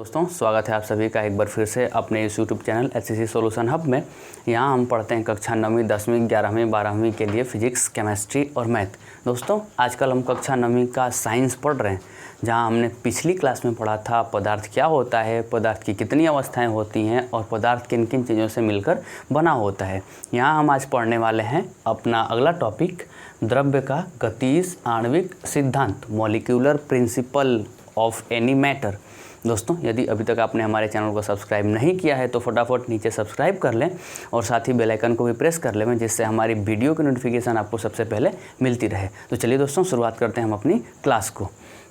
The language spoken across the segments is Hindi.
दोस्तों स्वागत है आप सभी का एक बार फिर से अपने इस YouTube channel HCC solution hub में। यहाँ हम पढ़ते हैं कक्षा 9वीं 10वीं 11वीं 12वीं के लिए फिजिक्स, केमिस्ट्री और मैथ। दोस्तों आजकल हम कक्षा 9वीं का साइंस पढ़ रहे हैं, जहाँ हमने पिछली क्लास में पढ़ा था पदार्थ क्या होता है, पदार्थ की कितनी अवस्थाएं होती हैं और पदार्थ किन किन चीज़ों से मिलकर बना होता है। यहाँ हम आज पढ़ने वाले हैं अपना अगला टॉपिक, द्रव्य का गतिज आणविक सिद्धांत, molecular principle of any matter. दोस्तों यदि अभी तक आपने हमारे चैनल को सब्सक्राइब नहीं किया है तो फटाफट नीचे सब्सक्राइब कर लें और साथ ही बेल आइकन को भी प्रेस कर लें, जिससे हमारी वीडियो की नोटिफिकेशन आपको सबसे पहले मिलती रहे। तो चलिए दोस्तों शुरुआत करते हैं हम अपनी क्लास को।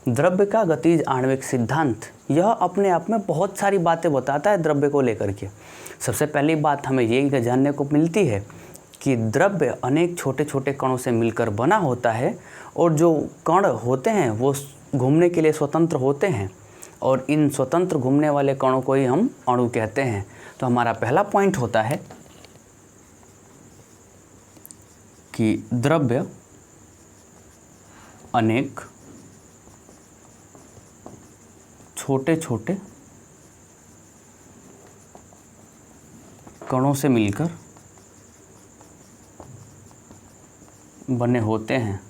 द्रव्य का गतिज आणविक सिद्धांत, यह अपने आप में बहुत सारी बातें बताता है द्रव्य को लेकर के। सबसे पहली बात हमें ये जानने को मिलती है कि द्रव्य अनेक छोटे छोटे कणों से मिलकर बना होता है और जो कण होते हैं वो घूमने के लिए स्वतंत्र होते हैं और इन स्वतंत्र घूमने वाले कणों को ही हम अणु कहते हैं। तो हमारा पहला पॉइंट होता है कि द्रव्य अनेक छोटे छोटे कणों से मिलकर बने होते हैं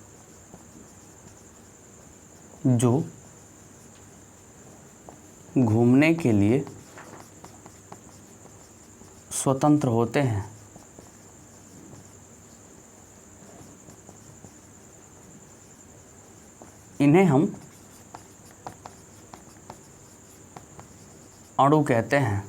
जो घूमने के लिए स्वतंत्र होते हैं। इन्हें हम अणु कहते हैं।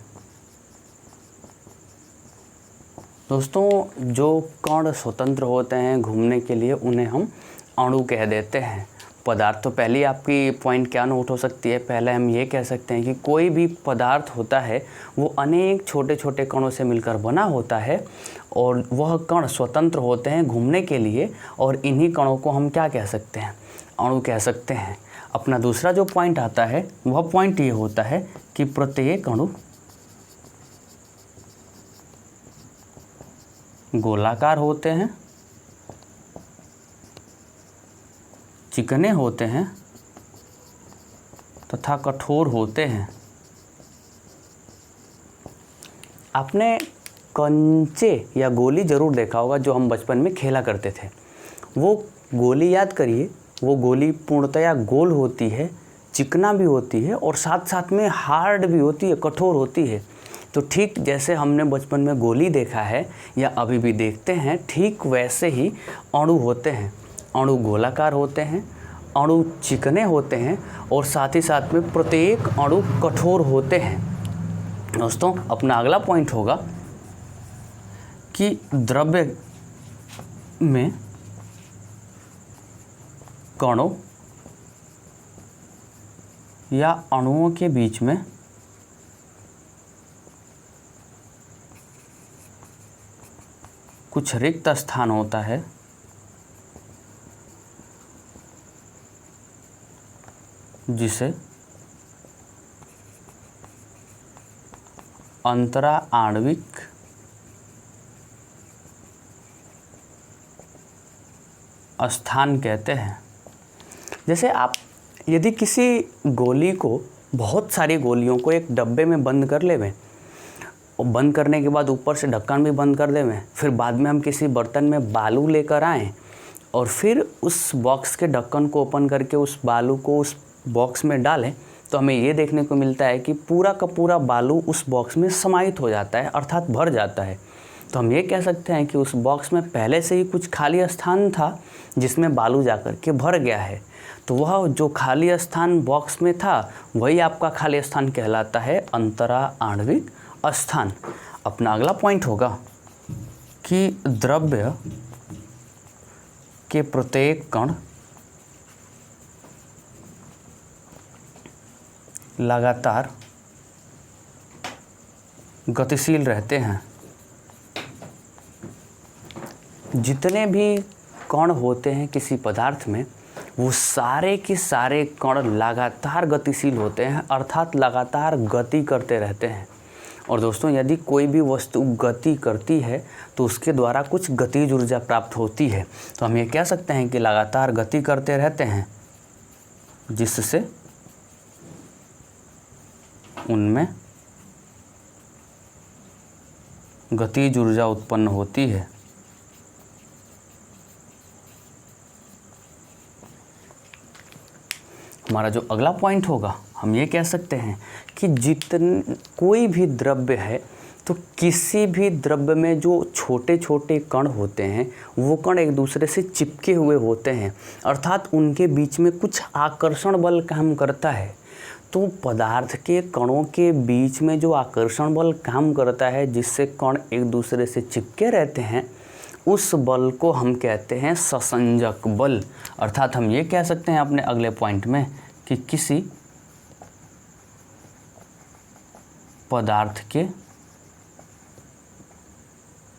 दोस्तों जो कण स्वतंत्र होते हैं घूमने के लिए उन्हें हम अणु कह देते हैं। पदार्थ तो पहले आपकी पॉइंट क्या नोट हो सकती है, पहले हम ये कह सकते हैं कि कोई भी पदार्थ होता है वो अनेक छोटे छोटे कणों से मिलकर बना होता है और वह कण स्वतंत्र होते हैं घूमने के लिए और इन्हीं कणों को हम क्या कह सकते हैं, अणु कह सकते हैं। अपना दूसरा जो पॉइंट आता है वह पॉइंट ये होता है कि प्रत्येक अणु गोलाकार होते हैं, चिकने होते हैं तथा कठोर होते हैं। आपने कंचे या गोली ज़रूर देखा होगा जो हम बचपन में खेला करते थे। वो गोली याद करिए, वो गोली पूर्णतया गोल होती है, चिकना भी होती है और साथ साथ में हार्ड भी होती है, कठोर होती है। तो ठीक जैसे हमने बचपन में गोली देखा है या अभी भी देखते हैं, ठीक वैसे ही अणु होते हैं। अणु गोलाकार होते हैं, अणु चिकने होते हैं और साथ ही साथ में प्रत्येक अणु कठोर होते हैं। दोस्तों अपना अगला पॉइंट होगा कि द्रव्य में कणों या अणुओं के बीच में कुछ रिक्त स्थान होता है जिसे अंतरा आणविक स्थान कहते हैं। जैसे आप यदि किसी गोली को, बहुत सारी गोलियों को एक डब्बे में बंद कर लेवें और बंद करने के बाद ऊपर से ढक्कन भी बंद कर देवें, फिर बाद में हम किसी बर्तन में बालू लेकर आएँ और फिर उस बॉक्स के ढक्कन को ओपन करके उस बालू को उस बॉक्स में डालें, तो हमें ये देखने को मिलता है कि पूरा का पूरा बालू उस बॉक्स में समाहित हो जाता है, अर्थात भर जाता है। तो हम ये कह सकते हैं कि उस बॉक्स में पहले से ही कुछ खाली स्थान था जिसमें बालू जाकर के भर गया है। तो वह जो खाली स्थान बॉक्स में था वही आपका खाली स्थान कहलाता है अंतरा आणविक स्थान। अपना अगला पॉइंट होगा कि द्रव्य के प्रत्येक कण लगातार गतिशील रहते हैं। जितने भी कण होते हैं किसी पदार्थ में वो सारे के सारे कण लगातार गतिशील होते हैं, अर्थात लगातार गति करते रहते हैं। और दोस्तों यदि कोई भी वस्तु गति करती है तो उसके द्वारा कुछ गतिज ऊर्जा प्राप्त होती है। तो हम ये कह सकते हैं कि लगातार गति करते रहते हैं जिससे उनमें गतिज ऊर्जा उत्पन्न होती है। हमारा जो अगला पॉइंट होगा, हम ये कह सकते हैं कि कोई भी द्रव्य है तो किसी भी द्रव्य में जो छोटे छोटे कण होते हैं वो कण एक दूसरे से चिपके हुए होते हैं, अर्थात उनके बीच में कुछ आकर्षण बल काम करता है। तो पदार्थ के कणों के बीच में जो आकर्षण बल काम करता है, जिससे कण एक दूसरे से चिपके रहते हैं, उस बल को हम कहते हैं ससंजक बल। अर्थात हम ये कह सकते हैं अपने अगले पॉइंट में कि किसी पदार्थ के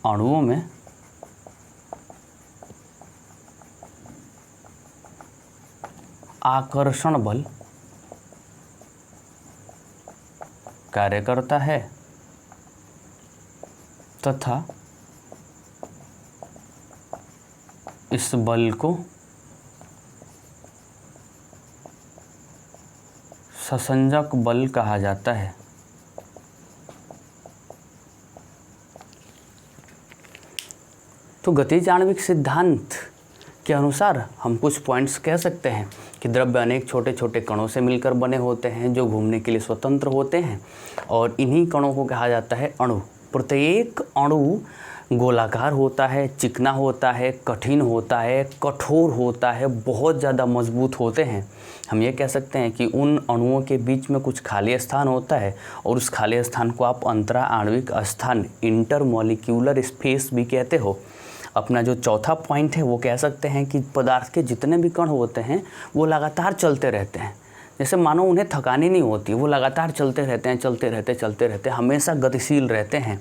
अणुओं में आकर्षण बल कार्य करता है तथा इस बल को ससंजक बल कहा जाता है। तो गतिज आणविक सिद्धांत के अनुसार हम कुछ पॉइंट्स कह सकते हैं कि द्रव्य अनेक छोटे छोटे कणों से मिलकर बने होते हैं जो घूमने के लिए स्वतंत्र होते हैं, और इन्हीं कणों को कहा जाता है अणु। प्रत्येक अणु गोलाकार होता है, चिकना होता है, कठिन होता है, कठोर होता है, बहुत ज़्यादा मजबूत होते हैं। हम ये कह सकते हैं कि उन अणुओं के बीच में कुछ खाली स्थान होता है, और उस खाली स्थान को आप अंतरा आणविक स्थान, इंटरमॉलिक्यूलर स्पेस भी कहते हो। अपना जो चौथा पॉइंट है वो कह सकते हैं कि पदार्थ के जितने भी कण होते हैं वो लगातार चलते रहते हैं, जैसे मानो उन्हें थकानी नहीं होती, वो लगातार चलते रहते हैं, हमेशा गतिशील रहते हैं।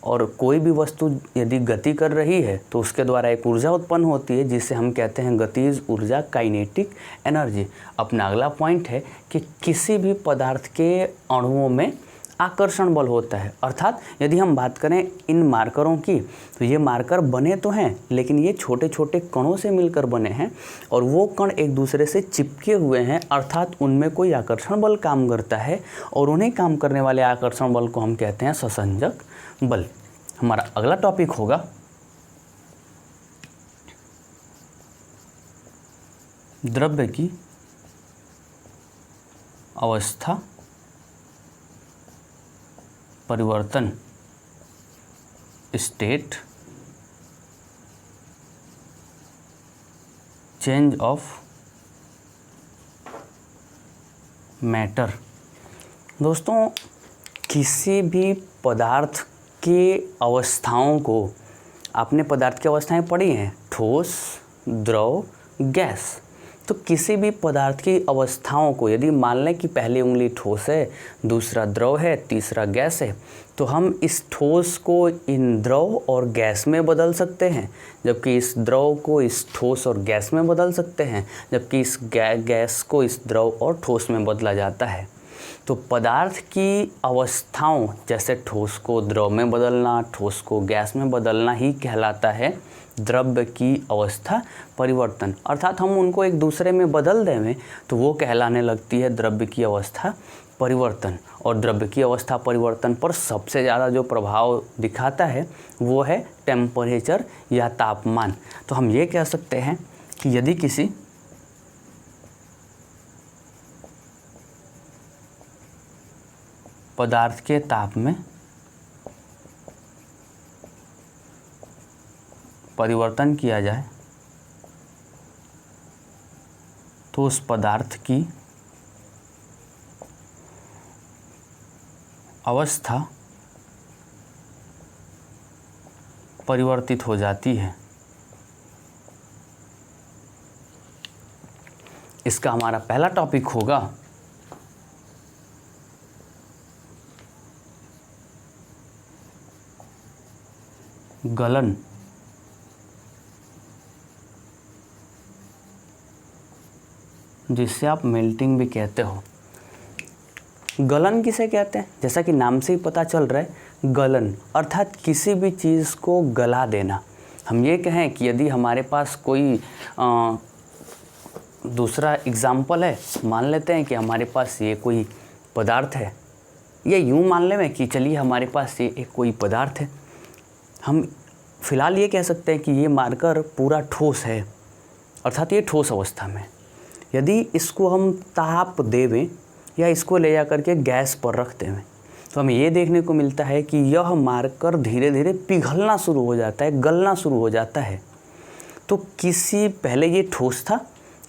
और कोई भी वस्तु यदि गति कर रही है तो उसके द्वारा एक ऊर्जा उत्पन्न होती है, जिसे हम कहते हैं गतिज ऊर्जा, काइनेटिक एनर्जी। अपना अगला पॉइंट है कि किसी भी पदार्थ के अणुओं में आकर्षण बल होता है। अर्थात यदि हम बात करें इन मार्करों की, तो ये मार्कर बने तो हैं लेकिन ये छोटे छोटे कणों से मिलकर बने हैं, और वो कण एक दूसरे से चिपके हुए हैं, अर्थात उनमें कोई आकर्षण बल काम करता है, और उन्हें काम करने वाले आकर्षण बल को हम कहते हैं ससंजक बल। हमारा अगला टॉपिक होगा द्रव्य की अवस्था परिवर्तन, स्टेट चेंज ऑफ मैटर। दोस्तों, किसी भी पदार्थ की अवस्थाओं को, आपने पदार्थ की अवस्थाएं पढ़ी हैं, ठोस, द्रव, गैस। तो किसी भी पदार्थ की अवस्थाओं को यदि मान लें कि पहली उंगली ठोस है, दूसरा द्रव है, तीसरा गैस है, तो हम इस ठोस को इन द्रव और गैस में बदल सकते हैं, जबकि इस द्रव को इस ठोस और गैस में बदल सकते हैं, जबकि इस गैस को इस द्रव और ठोस में बदला जाता है। तो पदार्थ की अवस्थाओं, जैसे ठोस को द्रव में बदलना, ठोस को गैस में बदलना ही कहलाता है द्रव्य की अवस्था परिवर्तन। अर्थात हम उनको एक दूसरे में बदल दें तो वो कहलाने लगती है द्रव्य की अवस्था परिवर्तन। और द्रव्य की अवस्था परिवर्तन पर सबसे ज़्यादा जो प्रभाव दिखाता है वो है टेम्परेचर या तापमान। तो हम ये कह सकते हैं कि यदि किसी पदार्थ के ताप में परिवर्तन किया जाए तो उस पदार्थ की अवस्था परिवर्तित हो जाती है। इसका हमारा पहला टॉपिक होगा गलन। जिसे आप मेल्टिंग भी कहते हो। गलन किसे कहते हैं? जैसा कि नाम से ही पता चल रहा है, गलन अर्थात किसी भी चीज़ को गला देना। हम ये कहें कि यदि हमारे पास कोई दूसरा एग्जाम्पल है, मान लेते हैं कि हमारे पास ये कोई पदार्थ है या यूँ मान लें कि चलिए हमारे पास ये एक कोई पदार्थ है, हम फिलहाल ये कह सकते हैं कि ये मार्कर पूरा ठोस है, अर्थात ये ठोस अवस्था में। यदि इसको हम ताप देवें या इसको ले जा करके गैस पर रख देवें तो हमें ये देखने को मिलता है कि यह मार्कर धीरे धीरे पिघलना शुरू हो जाता है, गलना शुरू हो जाता है। तो पहले ये ठोस था,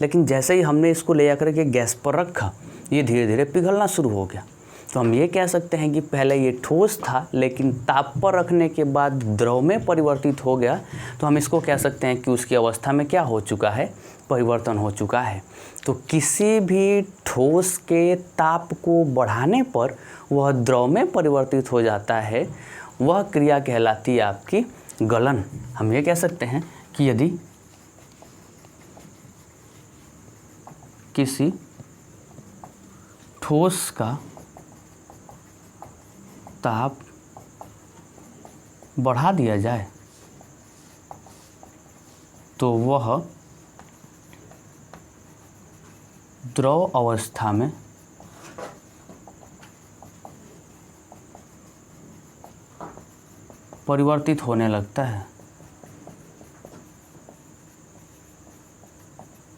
लेकिन जैसे ही हमने इसको ले जा करके गैस पर रखा ये धीरे धीरे पिघलना शुरू हो गया। तो हम ये कह सकते हैं कि पहले ये ठोस था, लेकिन ताप पर रखने के बाद द्रव में परिवर्तित हो गया। तो हम इसको कह सकते हैं कि उसकी अवस्था में क्या हो चुका है, परिवर्तन हो चुका है। तो किसी भी ठोस के ताप को बढ़ाने पर वह द्रव में परिवर्तित हो जाता है, वह क्रिया कहलाती है आपकी गलन। हम ये कह सकते हैं कि यदि किसी ठोस का ताप बढ़ा दिया जाए तो वह द्रव अवस्था में परिवर्तित होने लगता है।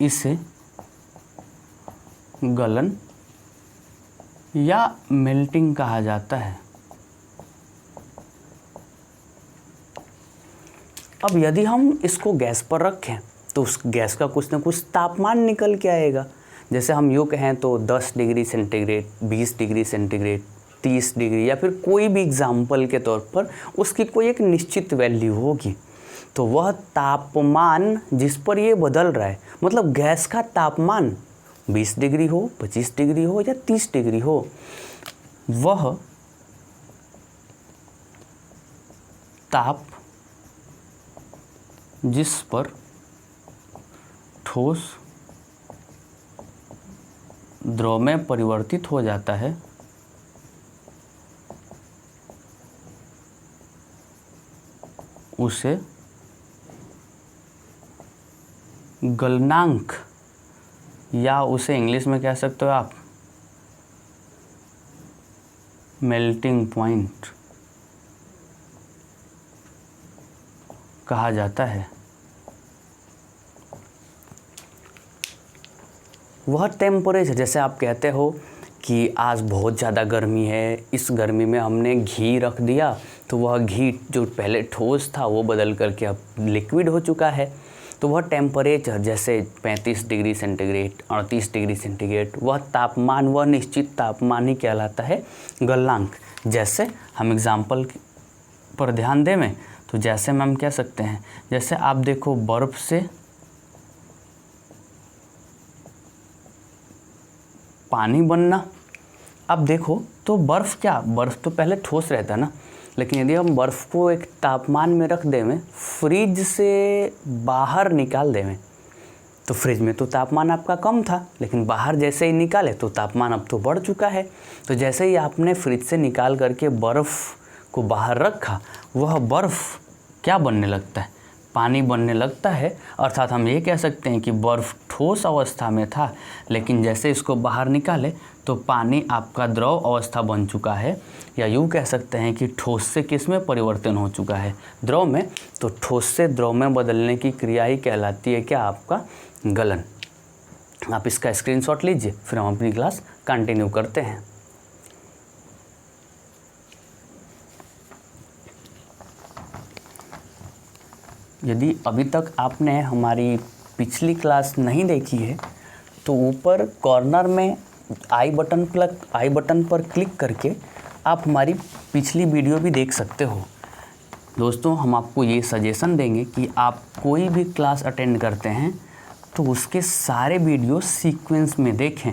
इसे गलन या मेल्टिंग कहा जाता है। अब यदि हम इसको गैस पर रखें तो उस गैस का कुछ ना कुछ तापमान निकल के आएगा। जैसे हम यूँ कहें तो 10 degree centigrade, 20 degree centigrade, 30 degree, या फिर कोई भी एग्जाम्पल के तौर पर उसकी कोई एक निश्चित वैल्यू होगी। तो वह तापमान जिस पर ये बदल रहा है, मतलब गैस का तापमान 20 डिग्री हो, 25 डिग्री हो या 30 डिग्री हो, वह ताप जिस पर ठोस द्रव में परिवर्तित हो जाता है उसे गलनांक, या उसे इंग्लिश में कह सकते हो आप मेल्टिंग पॉइंट कहा जाता है। वह टेम्परेचर, जैसे आप कहते हो कि आज बहुत ज़्यादा गर्मी है, इस गर्मी में हमने घी रख दिया तो वह घी जो पहले ठोस था वो बदल करके अब लिक्विड हो चुका है। तो वह टेम्परेचर जैसे 35 डिग्री सेंटीग्रेड, 38 डिग्री सेंटीग्रेड, वह तापमान, वह निश्चित तापमान ही कहलाता है गलनांक। जैसे हम एग्जाम्पल पर ध्यान दें तो जैसे में हम कह सकते हैं, जैसे आप देखो बर्फ़ से पानी बनना। अब देखो तो बर्फ़ तो पहले ठोस रहता है ना, लेकिन यदि हम बर्फ़ को एक तापमान में रख देवें, फ्रिज से बाहर निकाल देवें, तो फ्रिज में तो तापमान आपका कम था, लेकिन बाहर जैसे ही निकाले तो तापमान अब तो बढ़ चुका है। तो जैसे ही आपने फ्रिज से निकाल करके बर्फ़ को बाहर रखा, वह बर्फ़ क्या बनने लगता है, पानी बनने लगता है। अर्थात हम ये कह सकते हैं कि बर्फ़ ठोस अवस्था में था, लेकिन जैसे इसको बाहर निकाले तो पानी आपका द्रव अवस्था बन चुका है। या यूँ कह सकते हैं कि ठोस से किस में परिवर्तन हो चुका है, द्रव में। तो ठोस से द्रव में बदलने की क्रिया ही कहलाती है क्या, आपका गलन। आप इसका स्क्रीनशॉट लीजिए, फिर हम अपनी क्लास कंटिन्यू करते हैं। यदि अभी तक आपने हमारी पिछली क्लास नहीं देखी है तो ऊपर कॉर्नर में आई बटन पर क्लिक करके आप हमारी पिछली वीडियो भी देख सकते हो। दोस्तों, हम आपको ये सजेशन देंगे कि आप कोई भी क्लास अटेंड करते हैं तो उसके सारे वीडियो सीक्वेंस में देखें।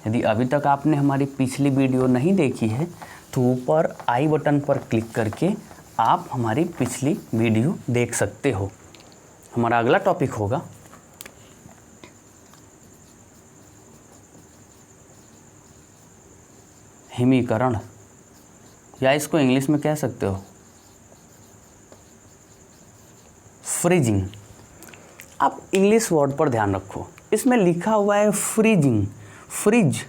यदि अभी तक आपने हमारी पिछली वीडियो नहीं देखी है तो ऊपर आई बटन पर क्लिक करके आप हमारी पिछली वीडियो देख सकते हो। हमारा अगला टॉपिक होगा हिमीकरण, या इसको इंग्लिश में कह सकते हो फ्रीजिंग। आप इंग्लिश वर्ड पर ध्यान रखो, इसमें लिखा हुआ है फ्रीजिंग, फ्रिज।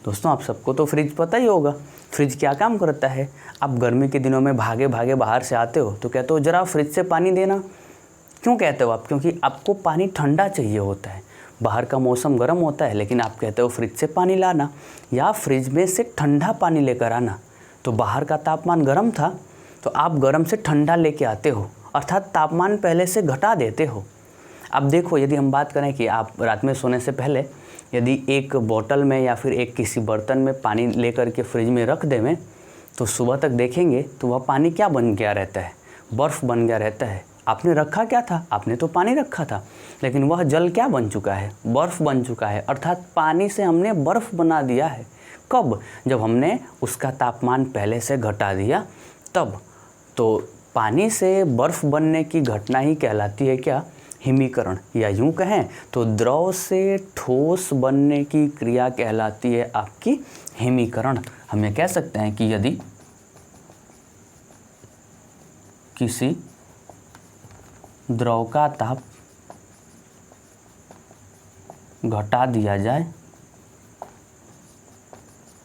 दोस्तों, आप सबको तो फ्रिज पता ही होगा। फ्रिज क्या काम करता है? आप गर्मी के दिनों में भागे भागे बाहर से आते हो तो कहते हो ज़रा फ्रिज से पानी देना। क्यों कहते हो आप? क्योंकि आपको पानी ठंडा चाहिए होता है, बाहर का मौसम गर्म होता है, लेकिन आप कहते हो फ्रिज से पानी लाना या फ्रिज में से ठंडा पानी लेकर आना। तो बाहर का तापमान गर्म था तो आप गर्म से ठंडा लेके आते हो, अर्थात तापमान पहले से घटा देते हो। अब देखो, यदि हम बात करें कि आप रात में सोने से पहले यदि एक बोतल में या फिर एक किसी बर्तन में पानी लेकर के फ्रिज में रख देवें तो सुबह तक देखेंगे तो वह पानी क्या बन गया रहता है? बर्फ़ बन गया रहता है। आपने रखा क्या था? आपने तो पानी रखा था, लेकिन वह जल क्या बन चुका है? बर्फ़ बन चुका है, अर्थात पानी से हमने बर्फ़ बना दिया है। कब? जब हमने उसका तापमान पहले से घटा दिया तब। तो पानी से बर्फ़ बनने की घटना ही कहलाती है क्या? हिमीकरण, या यूँ कहें तो द्रव से ठोस बनने की क्रिया कहलाती है आपकी हिमीकरण। हम ये कह सकते हैं कि यदि किसी द्रव का ताप घटा दिया जाए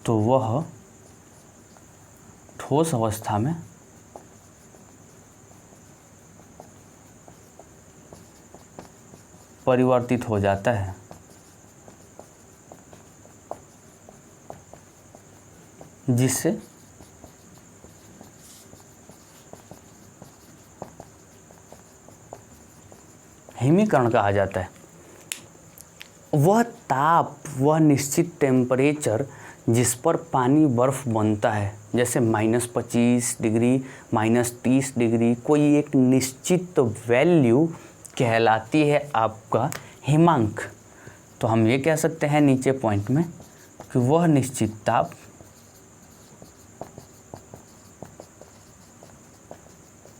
तो वह ठोस अवस्था में परिवर्तित हो जाता है। जिससे हिमीकरण कहा जाता है। वह ताप, वह निश्चित टेम्परेचर जिस पर पानी बर्फ़ बनता है, जैसे -25 डिग्री, -30 डिग्री, कोई एक निश्चित वैल्यू कहलाती है आपका हिमांक। तो हम ये कह सकते हैं नीचे पॉइंट में कि वह निश्चित ताप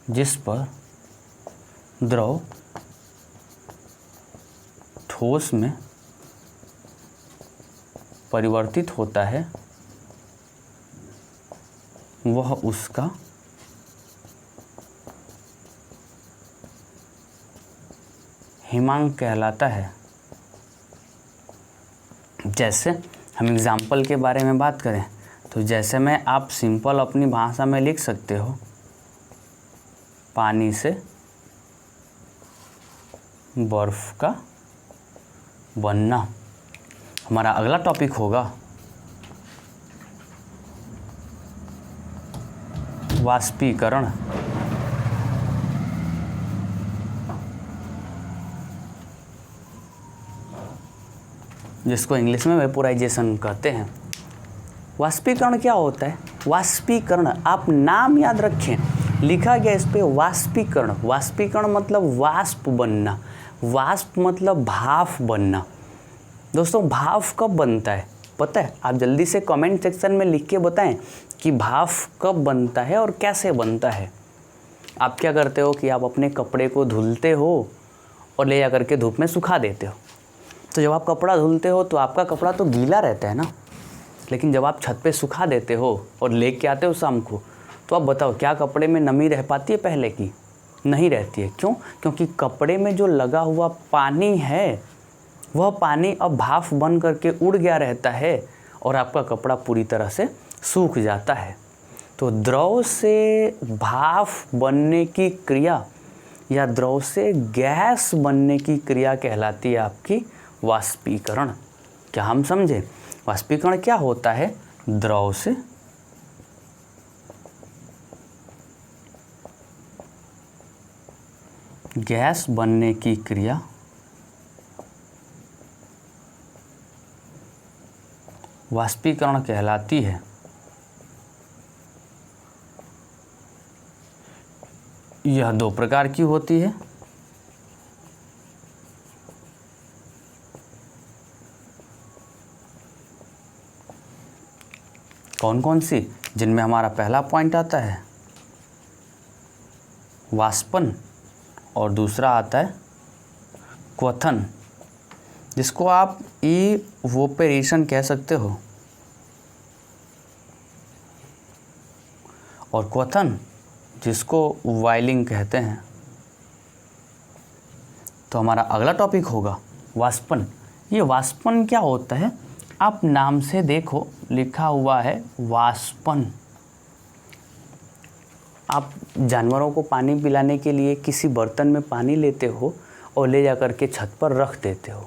जिस पर द्रव ठोस में परिवर्तित होता है वह उसका हिमांक कहलाता है। जैसे हम एग्जाम्पल के बारे में बात करें तो जैसे में आप सिंपल अपनी भाषा में लिख सकते हो, पानी से बर्फ़ का बनना। हमारा अगला टॉपिक होगा वाष्पीकरण। जिसको इंग्लिश में वेपोराइजेशन कहते हैं। वाष्पीकरण क्या होता है? वाष्पीकरण, आप नाम याद रखें, लिखा गया इस पे वाष्पीकरण। वाष्पीकरण मतलब वाष्प बनना, वाष्प मतलब भाप बनना। दोस्तों, भाप कब बनता है पता है? आप जल्दी से कमेंट सेक्शन में लिख के बताएं कि भाप कब बनता है और कैसे बनता है। आप क्या करते हो कि आप अपने कपड़े को धुलते हो और ले जा करके धूप में सुखा देते हो। तो जब आप कपड़ा धुलते हो तो आपका कपड़ा तो गीला रहता है ना, लेकिन जब आप छत पे सुखा देते हो और ले के आते हो शाम को, तो आप बताओ क्या कपड़े में नमी रह पाती है पहले की? नहीं रहती है। क्यों? क्योंकि कपड़े में जो लगा हुआ पानी है वह पानी अब भाप बन करके उड़ गया रहता है और आपका कपड़ा पूरी तरह से सूख जाता है। तो द्रव से भाप बनने की क्रिया या द्रव से गैस बनने की क्रिया कहलाती है आपकी वाष्पीकरण। क्या हम समझे? वाष्पीकरण क्या होता है? द्रव से गैस बनने की क्रिया वाष्पीकरण कहलाती है। यह दो प्रकार की होती है। कौन कौन सी? जिनमें हमारा पहला पॉइंट आता है वाष्पन और दूसरा आता है क्वथन, जिसको आप इवोपेरेशन कह सकते हो, और क्वथन जिसको बॉइलिंग कहते हैं। तो हमारा अगला टॉपिक होगा वाष्पन। ये वाष्पन क्या होता है? आप नाम से देखो लिखा हुआ है वाष्पन। आप जानवरों को पानी पिलाने के लिए किसी बर्तन में पानी लेते हो और ले जा कर के छत पर रख देते हो,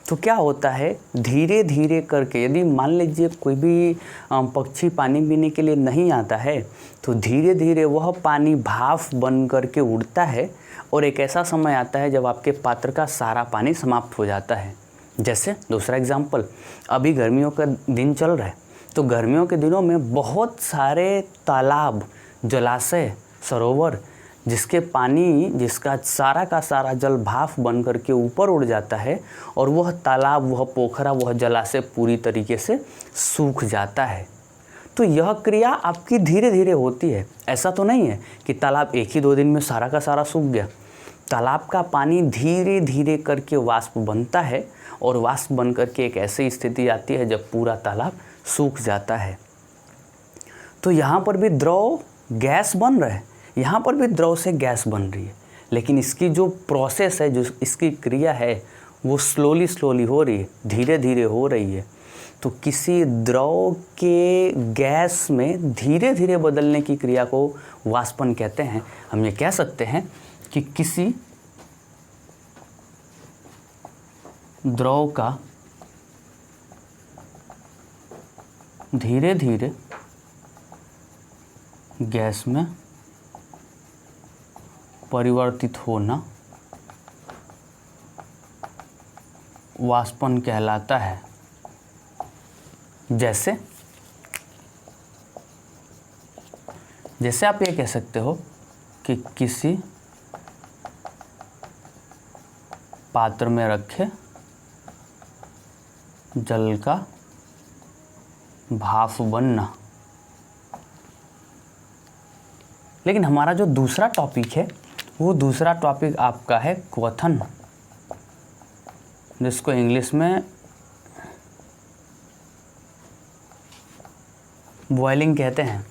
तो क्या होता है धीरे धीरे करके, यदि मान लीजिए कोई भी पक्षी पानी पीने के लिए नहीं आता है तो धीरे धीरे वह पानी भाप बन करके उड़ता है और एक ऐसा समय आता है जब आपके पात्र का सारा पानी समाप्त हो जाता है। जैसे दूसरा एग्जाम्पल, अभी गर्मियों का दिन चल रहा है, तो गर्मियों के दिनों में बहुत सारे तालाब, जलाशय, सरोवर जिसका सारा का सारा जल भाप बन करके ऊपर उड़ जाता है और वह तालाब, वह पोखरा, वह जलाशय पूरी तरीके से सूख जाता है। तो यह क्रिया आपकी धीरे धीरे होती है। ऐसा तो नहीं है कि तालाब एक ही 2 दिन में सारा का सारा सूख गया। तालाब का पानी धीरे धीरे करके वाष्प बनता है और वाष्प बन करके एक ऐसी स्थिति आती है जब पूरा तालाब सूख जाता है। तो यहाँ पर भी द्रव गैस बन रहा है, यहाँ पर भी द्रव से गैस बन रही है, लेकिन इसकी जो प्रोसेस है, जो इसकी क्रिया है, वो स्लोली हो रही है, धीरे धीरे हो रही है। तो किसी द्रव के गैस में धीरे धीरे बदलने की क्रिया को वाष्पन कहते हैं। हम ये कह सकते हैं कि किसी द्रव का धीरे धीरे गैस में परिवर्तित होना वाष्पन कहलाता है। जैसे आप ये कह सकते हो कि किसी पात्र में रखे जल का भाप बनना। लेकिन हमारा जो दूसरा टॉपिक है, वो दूसरा टॉपिक आपका है क्वथन, जिसको इंग्लिश में बॉयलिंग कहते हैं।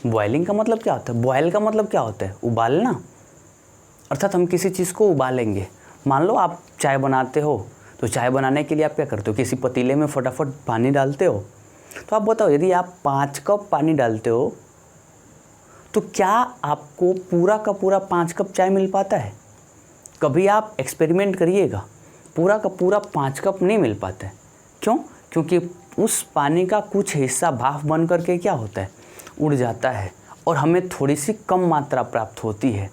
बॉयलिंग का मतलब क्या होता है? बॉयल का मतलब क्या होता है? उबालना। अर्थात हम किसी चीज़ को उबालेंगे। मान लो आप चाय बनाते हो, तो चाय बनाने के लिए आप क्या करते हो? किसी पतीले में फटाफट पानी डालते हो। तो आप बताओ, यदि आप 5 कप पानी डालते हो तो क्या आपको पूरा का पूरा 5 कप चाय मिल पाता है? कभी आप एक्सपेरिमेंट करिएगा, पूरा का पूरा 5 कप नहीं मिल पाता है। क्यों? क्योंकि उस पानी का कुछ हिस्सा भाप बन करके क्या होता है? उड़ जाता है और हमें थोड़ी सी कम मात्रा प्राप्त होती है।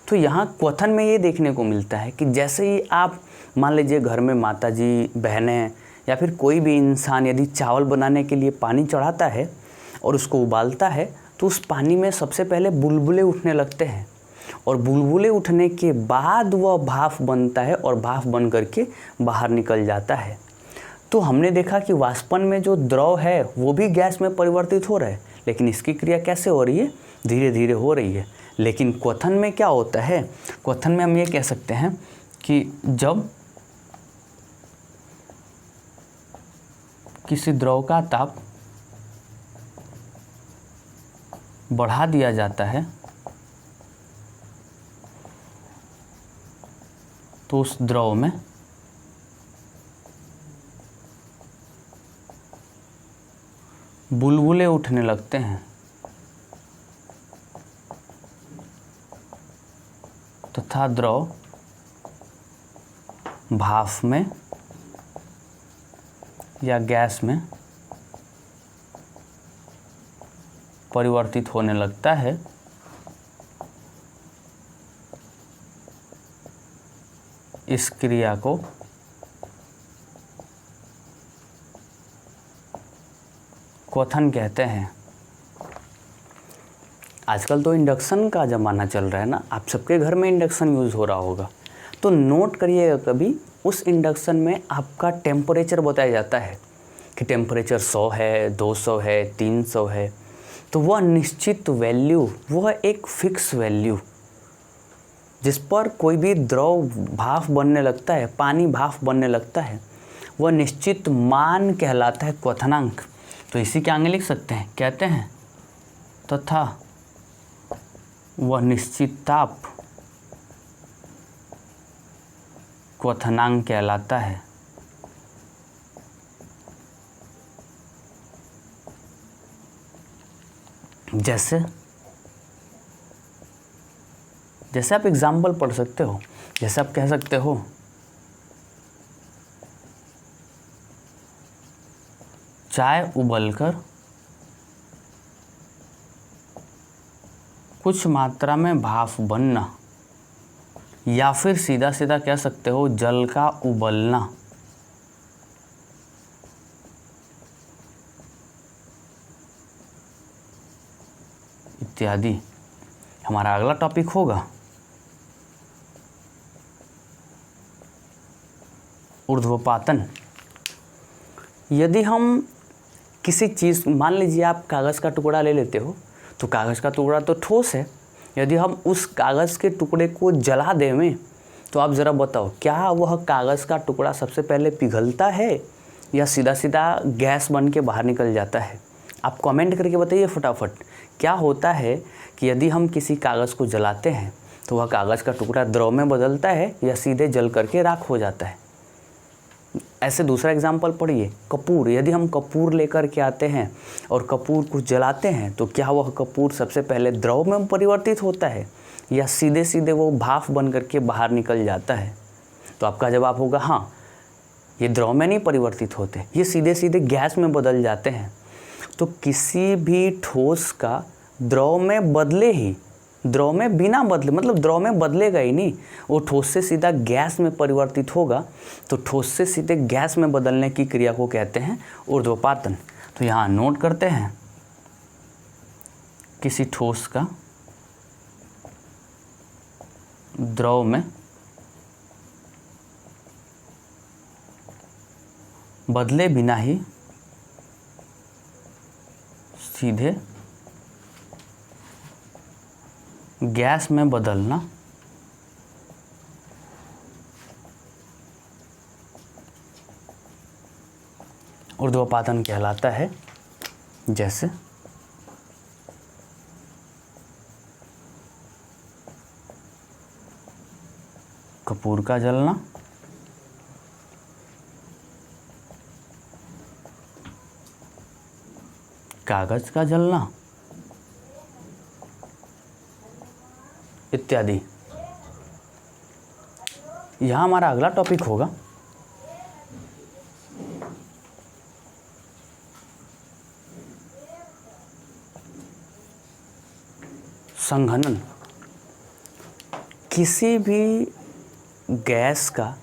तो यहाँ क्वथन में ये देखने को मिलता है कि जैसे ही आप मान लीजिए घर में माताजी, बहनें या फिर कोई भी इंसान यदि चावल बनाने के लिए पानी चढ़ाता है और उसको उबालता है, तो उस पानी में सबसे पहले बुलबुले उठने लगते हैं और बुलबुले उठने के बाद वह भाप बनता है और भाप बन करके बाहर निकल जाता है। तो हमने देखा कि वाष्पन में जो द्रव है वो भी गैस में परिवर्तित हो रहा है, लेकिन इसकी क्रिया कैसे हो रही है? धीरे धीरे हो रही है। लेकिन क्वथन में क्या होता है? क्वथन में हम ये कह सकते हैं कि जब किसी द्रव का ताप बढ़ा दिया जाता है तो उस द्रव में बुलबुले उठने लगते हैं तथा द्रव भाप में या गैस में परिवर्तित होने लगता है। इस क्रिया को क्वथन कहते हैं। आजकल तो इंडक्शन का ज़माना चल रहा है ना, आप सबके घर में इंडक्शन यूज़ हो रहा होगा। तो नोट करिएगा कभी, उस इंडक्शन में आपका टेम्परेचर बताया जाता है कि टेम्परेचर 100 है, 200 है, 300 है। तो वह निश्चित वैल्यू, वह एक फिक्स वैल्यू जिस पर कोई भी द्रव भाप बनने लगता है, पानी भाप बनने लगता है, वह निश्चित मान कहलाता है क्वथनांक। तो इसी के आगे लिख सकते हैं, कहते हैं तथा वह निश्चित ताप क्वथनांक कहलाता है। जैसे जैसे आप एग्जाम्पल पढ़ सकते हो, जैसे आप कह सकते हो चाय उबलकर कुछ मात्रा में भाप बनना, या फिर सीधा सीधा कह सकते हो जल का उबलना। इत्यादि। हमारा अगला टॉपिक होगा ऊर्ध्वपातन। यदि हम किसी चीज़, मान लीजिए आप कागज़ का टुकड़ा ले लेते हो, तो कागज़ का टुकड़ा तो ठोस है। यदि हम उस कागज़ के टुकड़े को जला दें, तो आप ज़रा बताओ क्या वह कागज़ का टुकड़ा सबसे पहले पिघलता है या सीधा सीधा गैस बन के बाहर निकल जाता है? आप कमेंट करके बताइए फटाफट। क्या होता है कि यदि हम किसी कागज़ को जलाते हैं तो वह कागज़ का टुकड़ा द्रव में बदलता है या सीधे जल करके राख हो जाता है? ऐसे दूसरा एग्जाम्पल पढ़िए, कपूर। यदि हम कपूर लेकर के आते हैं और कपूर को जलाते हैं तो क्या वह कपूर सबसे पहले द्रव में परिवर्तित होता है या सीधे सीधे वो भाप बन करके बाहर निकल जाता है? तो आपका जवाब होगा हाँ, ये द्रव में नहीं परिवर्तित होते, ये सीधे सीधे गैस में बदल जाते हैं। तो किसी भी ठोस का द्रव में बदले ही, द्रव में बिना बदले, मतलब द्रव में बदलेगा ही नहीं, वो ठोस से सीधा गैस में परिवर्तित होगा। तो ठोस से सीधे गैस में बदलने की क्रिया को कहते हैं ऊर्ध्वपातन। तो यहाँ नोट करते हैं, किसी ठोस का द्रव में बदले बिना ही सीधे गैस में बदलना ऊर्ध्वपातन कहलाता है। जैसे कपूर का जलना, कागज का जलना इत्यादि। यहाँ हमारा अगला टॉपिक होगा संघनन। किसी भी गैस का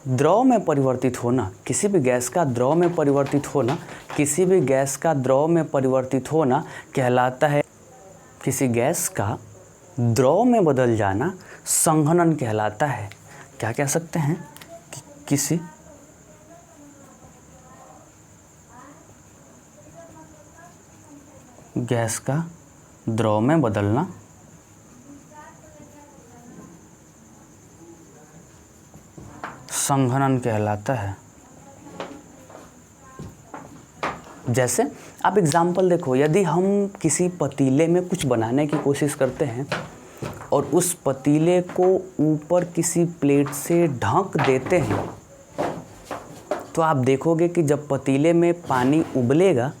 द्रव में परिवर्तित होना, किसी भी गैस का द्रव में परिवर्तित होना, किसी भी गैस का द्रव में परिवर्तित होना कहलाता है, किसी गैस का द्रव में बदल जाना संघनन कहलाता है। क्या कह सकते हैं कि किसी गैस का द्रव में बदलना संघनन कहलाता है। जैसे आप एग्जाम्पल देखो, यदि हम किसी पतीले में कुछ बनाने की कोशिश करते हैं और उस पतीले को ऊपर किसी प्लेट से ढक देते हैं, तो आप देखोगे कि जब पतीले में पानी उबलेगा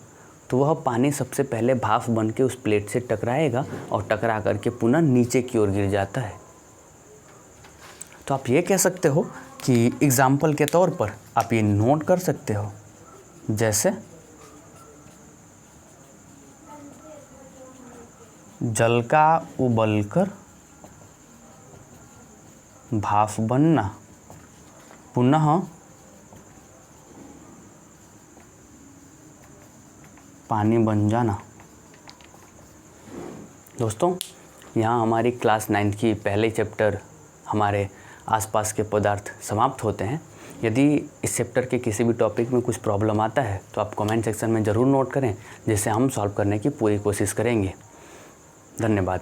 तो वह पानी सबसे पहले भाप बन के उस प्लेट से टकराएगा और टकरा करके पुनः नीचे की ओर गिर जाता है। तो आप ये कह सकते हो कि एग्जाम्पल के तौर पर आप ये नोट कर सकते हो, जैसे जल का उबलकर भाप बनना, पुनः पानी बन जाना। दोस्तों, यहाँ हमारी क्लास 9 की पहले चैप्टर हमारे आसपास के पदार्थ समाप्त होते हैं। यदि इस चैप्टर के किसी भी टॉपिक में कुछ प्रॉब्लम आता है तो आप कमेंट सेक्शन में ज़रूर नोट करें, जिससे हम सॉल्व करने की पूरी कोशिश करेंगे। धन्यवाद।